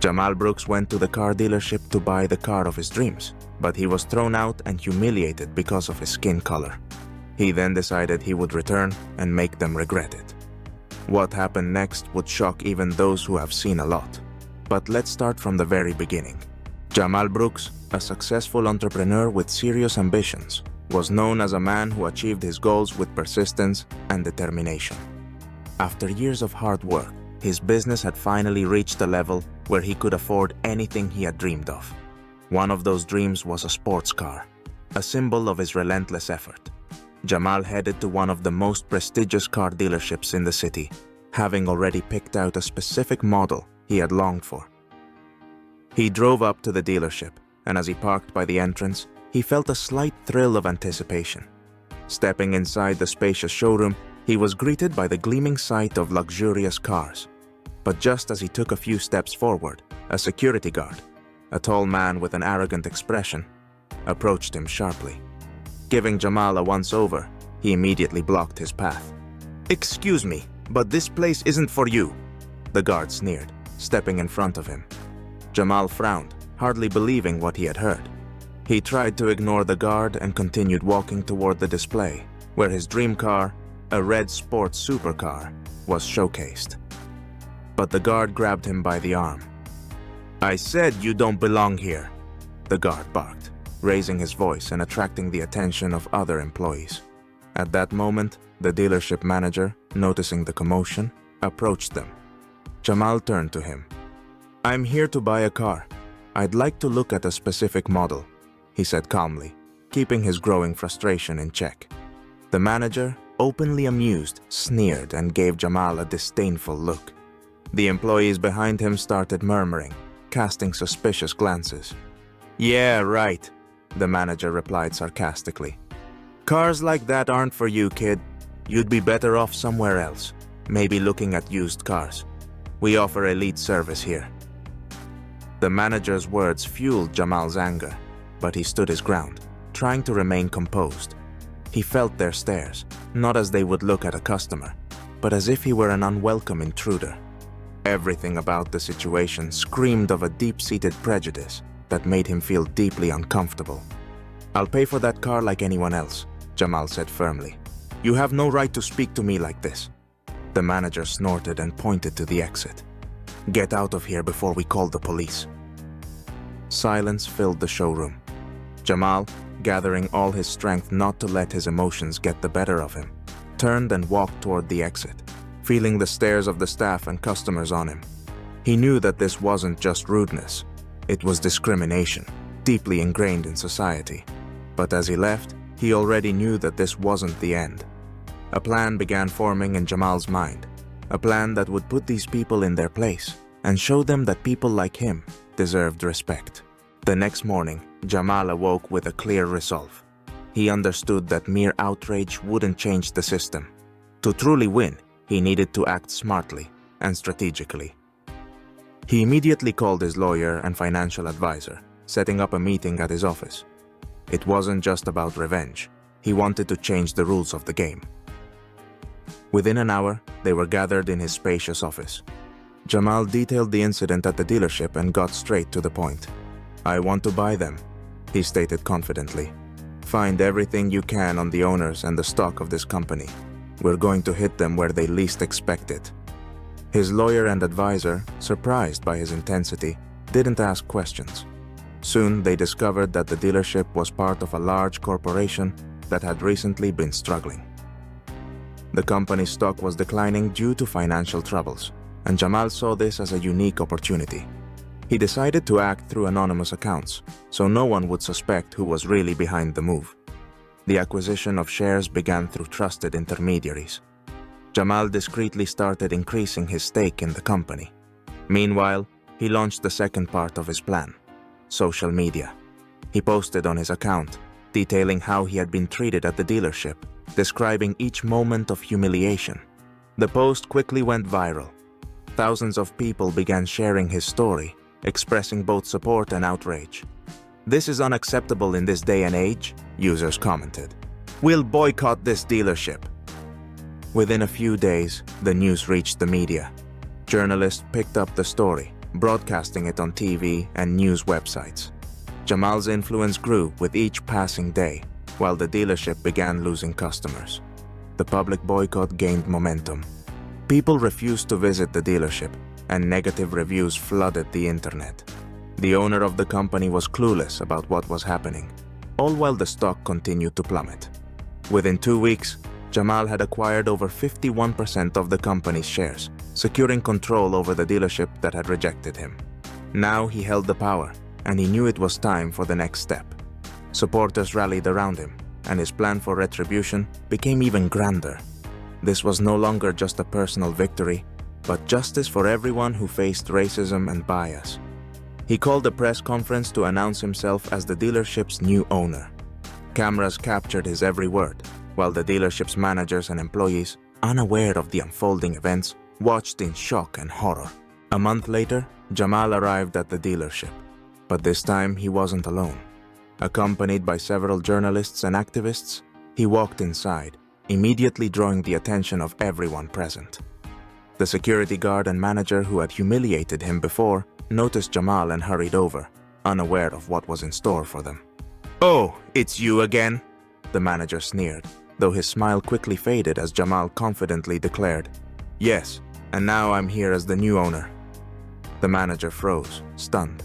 Jamal Brooks went to the car dealership to buy the car of his dreams, but he was thrown out and humiliated because of his skin color. He then decided he would return and make them regret it. What happened next would shock even those who have seen a lot. But let's start from the very beginning. Jamal Brooks, a successful entrepreneur with serious ambitions, was known as a man who achieved his goals with persistence and determination. After years of hard work, his business had finally reached a level where he could afford anything he had dreamed of. One of those dreams was a sports car, a symbol of his relentless effort. Jamal headed to one of the most prestigious car dealerships in the city, having already picked out a specific model he had longed for. He drove up to the dealership, and as he parked by the entrance, he felt a slight thrill of anticipation. Stepping inside the spacious showroom, he was greeted by the gleaming sight of luxurious cars. But just as he took a few steps forward, a security guard, a tall man with an arrogant expression, approached him sharply. Giving Jamal a once-over, he immediately blocked his path. "Excuse me, but this place isn't for you," the guard sneered, stepping in front of him. Jamal frowned, hardly believing what he had heard. He tried to ignore the guard and continued walking toward the display, where his dream car, a red sports supercar, was showcased. But the guard grabbed him by the arm. "I said you don't belong here," the guard barked, raising his voice and attracting the attention of other employees. At that moment, the dealership manager, noticing the commotion, approached them. Jamal turned to him. "I'm here to buy a car. I'd like to look at a specific model," he said calmly, keeping his growing frustration in check. The manager, openly amused, sneered and gave Jamal a disdainful look. The employees behind him started murmuring, casting suspicious glances. "Yeah, right," the manager replied sarcastically. "Cars like that aren't for you, kid. You'd be better off somewhere else, maybe looking at used cars. We offer elite service here." The manager's words fueled Jamal's anger, but he stood his ground, trying to remain composed. He felt their stares, not as they would look at a customer, but as if he were an unwelcome intruder. Everything about the situation screamed of a deep-seated prejudice that made him feel deeply uncomfortable. "I'll pay for that car like anyone else," Jamal said firmly. "You have no right to speak to me like this." The manager snorted and pointed to the exit. "Get out of here before we call the police." Silence filled the showroom. Jamal, gathering all his strength not to let his emotions get the better of him, turned and walked toward the exit, feeling the stares of the staff and customers on him. He knew that this wasn't just rudeness. It was discrimination, deeply ingrained in society. But as he left, he already knew that this wasn't the end. A plan began forming in Jamal's mind, a plan that would put these people in their place and show them that people like him deserved respect. The next morning, Jamal awoke with a clear resolve. He understood that mere outrage wouldn't change the system. To truly win, he needed to act smartly and strategically. He immediately called his lawyer and financial advisor, setting up a meeting at his office. It wasn't just about revenge. He wanted to change the rules of the game. Within an hour, they were gathered in his spacious office. Jamal detailed the incident at the dealership and got straight to the point. "I want to buy them," he stated confidently. "Find everything you can on the owners and the stock of this company. We're going to hit them where they least expect it." His lawyer and advisor, surprised by his intensity, didn't ask questions. Soon they discovered that the dealership was part of a large corporation that had recently been struggling. The company's stock was declining due to financial troubles, and Jamal saw this as a unique opportunity. He decided to act through anonymous accounts, so no one would suspect who was really behind the move. The acquisition of shares began through trusted intermediaries. Jamal discreetly started increasing his stake in the company. Meanwhile, he launched the second part of his plan: social media. He posted on his account, detailing how he had been treated at the dealership, describing each moment of humiliation. The post quickly went viral. Thousands of people began sharing his story, expressing both support and outrage. "This is unacceptable in this day and age," users commented. "We'll boycott this dealership." Within a few days, the news reached the media. Journalists picked up the story, broadcasting it on TV and news websites. Jamal's influence grew with each passing day, while the dealership began losing customers. The public boycott gained momentum. People refused to visit the dealership, and negative reviews flooded the internet. The owner of the company was clueless about what was happening, all while the stock continued to plummet. Within 2 weeks, Jamal had acquired over 51% of the company's shares, securing control over the dealership that had rejected him. Now he held the power, and he knew it was time for the next step. Supporters rallied around him, and his plan for retribution became even grander. This was no longer just a personal victory, but justice for everyone who faced racism and bias. He called a press conference to announce himself as the dealership's new owner. Cameras captured his every word, while the dealership's managers and employees, unaware of the unfolding events, watched in shock and horror. A month later, Jamal arrived at the dealership, but this time he wasn't alone. Accompanied by several journalists and activists, he walked inside, immediately drawing the attention of everyone present. The security guard and manager who had humiliated him before noticed Jamal and hurried over, unaware of what was in store for them. "Oh, it's you again?" the manager sneered, though his smile quickly faded as Jamal confidently declared, "Yes, and now I'm here as the new owner." The manager froze, stunned.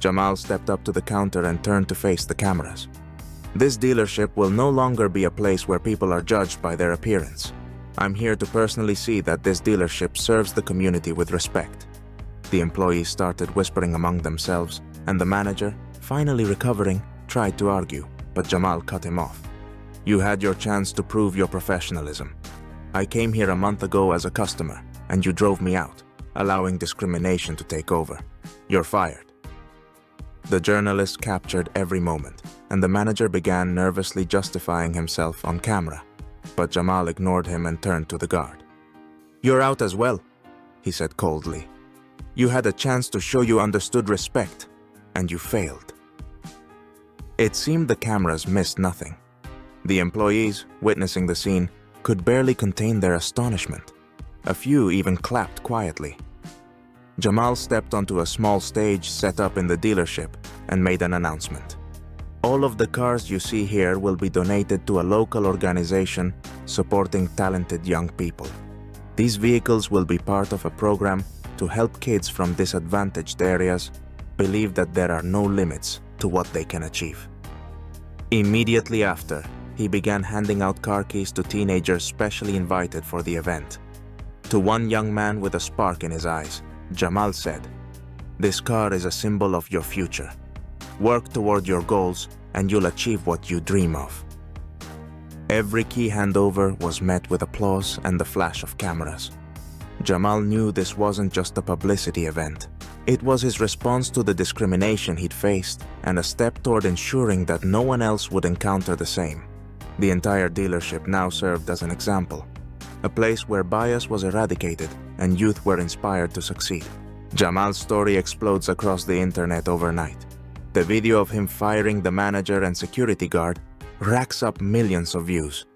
Jamal stepped up to the counter and turned to face the cameras. "This dealership will no longer be a place where people are judged by their appearance. I'm here to personally see that this dealership serves the community with respect." The employees started whispering among themselves, and the manager, finally recovering, tried to argue, but Jamal cut him off. "You had your chance to prove your professionalism. I came here a month ago as a customer, and you drove me out, allowing discrimination to take over. You're fired." The journalist captured every moment, and the manager began nervously justifying himself on camera, but Jamal ignored him and turned to the guard. "You're out as well," he said coldly. "You had a chance to show you understood respect, and you failed." It seemed the cameras missed nothing. The employees, witnessing the scene, could barely contain their astonishment. A few even clapped quietly. Jamal stepped onto a small stage set up in the dealership and made an announcement. "All of the cars you see here will be donated to a local organization supporting talented young people. These vehicles will be part of a program to help kids from disadvantaged areas believe that there are no limits to what they can achieve." Immediately after, he began handing out car keys to teenagers specially invited for the event. To one young man with a spark in his eyes, Jamal said, "This car is a symbol of your future. Work toward your goals and you'll achieve what you dream of." Every key handover was met with applause and the flash of cameras. Jamal knew this wasn't just a publicity event. It was his response to the discrimination he'd faced and a step toward ensuring that no one else would encounter the same. The entire dealership now served as an example, a place where bias was eradicated and youth were inspired to succeed. Jamal's story explodes across the internet overnight. The video of him firing the manager and security guard racks up millions of views.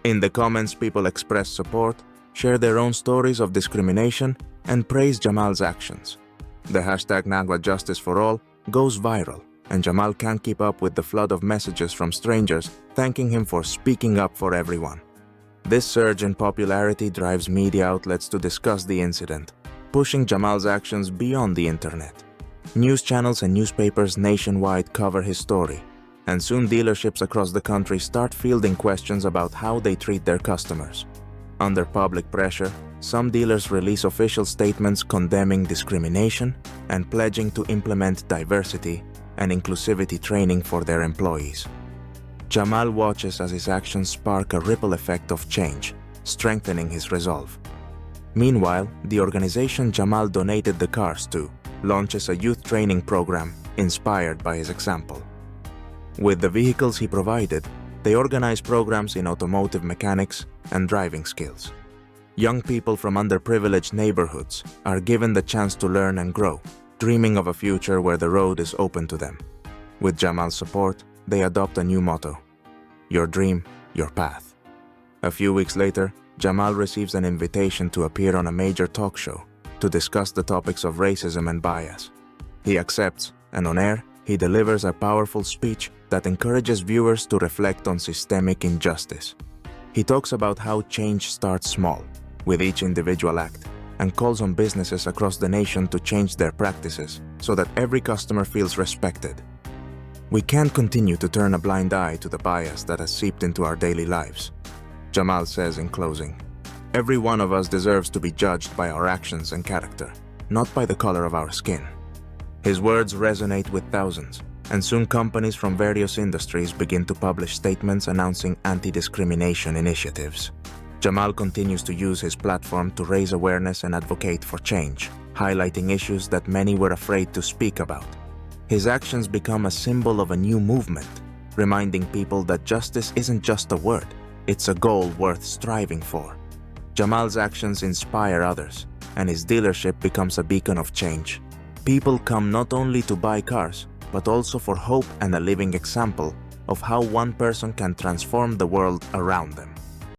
In the comments, people express support, share their own stories of discrimination, and praise Jamal's actions. The hashtag #NagwaJusticeForAll goes viral, and Jamal can't keep up with the flood of messages from strangers thanking him for speaking up for everyone. This surge in popularity drives media outlets to discuss the incident, pushing Jamal's actions beyond the internet. News channels and newspapers nationwide cover his story, and soon dealerships across the country start fielding questions about how they treat their customers. Under public pressure, some dealers release official statements condemning discrimination and pledging to implement diversity and inclusivity training for their employees. Jamal watches as his actions spark a ripple effect of change, strengthening his resolve. Meanwhile, the organization Jamal donated the cars to launches a youth training program inspired by his example. With the vehicles he provided, they organize programs in automotive mechanics and driving skills. Young people from underprivileged neighborhoods are given the chance to learn and grow, dreaming of a future where the road is open to them. With Jamal's support, they adopt a new motto: "Your dream, your path." A few weeks later, Jamal receives an invitation to appear on a major talk show, to discuss the topics of racism and bias. He accepts, and on air, he delivers a powerful speech that encourages viewers to reflect on systemic injustice. He talks about how change starts small, with each individual act, and calls on businesses across the nation to change their practices so that every customer feels respected. We can't continue to turn a blind eye to the bias that has seeped into our daily lives. Jamal says in closing, "Every one of us deserves to be judged by our actions and character, not by the color of our skin." His words resonate with thousands, and soon companies from various industries begin to publish statements announcing anti-discrimination initiatives. Jamal continues to use his platform to raise awareness and advocate for change, highlighting issues that many were afraid to speak about. His actions become a symbol of a new movement, reminding people that justice isn't just a word, it's a goal worth striving for. Jamal's actions inspire others, and his dealership becomes a beacon of change. People come not only to buy cars, but also for hope and a living example of how one person can transform the world around them.